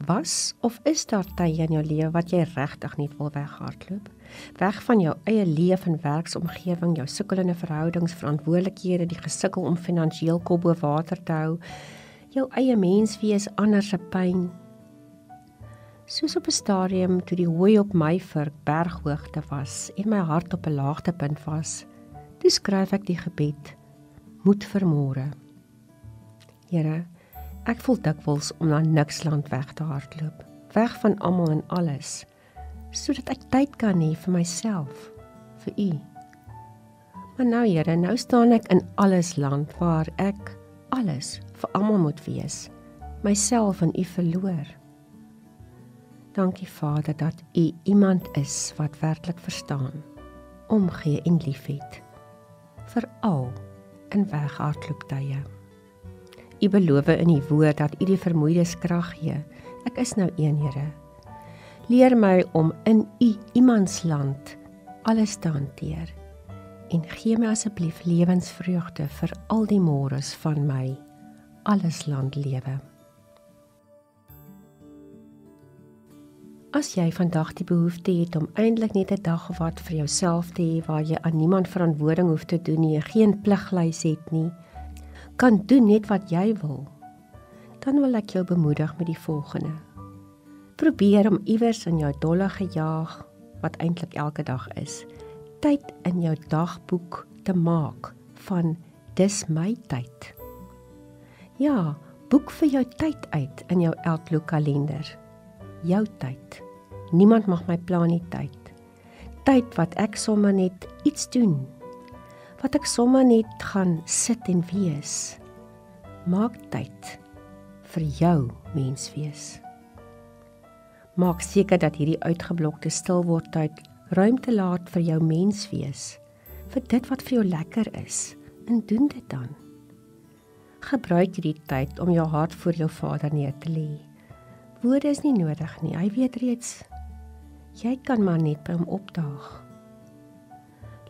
Was of is daar tye in jou lewe wat jy regtig nie wil weghardloop? Weg van jou eie leef- en werksomgewing, jou sukkelende verhoudings, verantwoordelikhede, die gesukkel om finansiëel kop bo water te hou, jou eie menswees, ander se pyn. Soos op 'n stadium toe die hooi op my vurk berghoogte was en my hart op 'n laagtepunt was, toe skryf ek die gebed, moed vir môre. Here, ek voel dikwels om na niksland weg te hardloop, weg van almal en alles, sodat ek tyd kan hê vir myself, vir U. Maar nou Here, nou staan ek in alles land waar ek alles vir almal moet wees, myself en U verloor. Dankie Vader dat U iemand is wat werklik verstaan, omgee en liefhet, veral in weghardlooptye. U beloof in U woord dat U die vermoeides krag gee. Ek is nou een, Here. Leer my om in U iemandsland alles te hanteer en gee my asseblief lewensvreugde vir al die môres van my allesland lewe. As jy vandag die behoefte het om eintlik net 'n dag of wat vir jouself te hê waar jy aan niemand verantwoording hoef te doen nie, geen pliglys het nie, kan doen net wat jy wil, dan wil ek jou bemoedig met die volgende. Probeer om iewers in jou dolle gejaag, wat eintlik elke dag is, tyd in jou dagboek te maak van dis my tyd. Ja, boek vir jou tyd uit in jou Outlook kalender. Jou tyd. Niemand mag my plan nie tyd. Tyd wat ek sommer net iets doen. Wat ek sommer net gaan sit en wees. Maak tyd vir jou menswees. Maak seker dat hierdie uitgeblokte stilwordtyd ruimte laat vir jou menswees, vir dit wat vir jou lekker is, en doen dit dan. Gebruik hierdie tyd om jou hart voor jou Vader neer te lê. Woorde is nie nodig nie, hy weet reeds. Jy kan maar net by hom opdaag.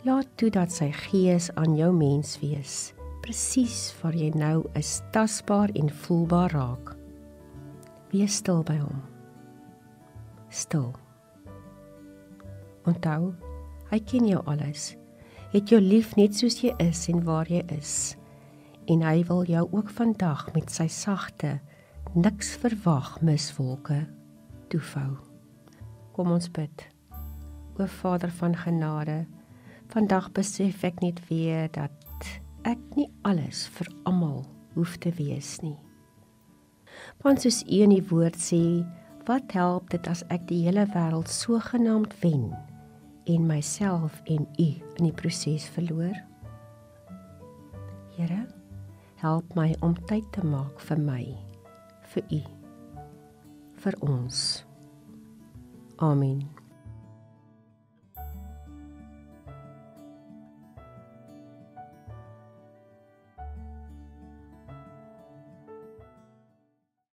Laat toe dat sy gees aan jou mens wees, presies waar jy nou is, tasbaar en voelbaar raak. Wees stil by hom. Stil. Onthou, hy ken jou alles, het jou lief net soos jy is en waar jy is, en hy wil jou ook vandag met sy sagte, niks verwag miswolke toevou. Kom ons bid. O Vader van genade, vandag besef ek net weer dat ek nie alles vir almal hoef te wees nie. Want soos U in die woord sê, wat help dit as ek die hele wêreld sogenaamd wen en myself en U in die proses verloor? Here, help my om tyd te maak vir my, vir U, vir ons. Amen.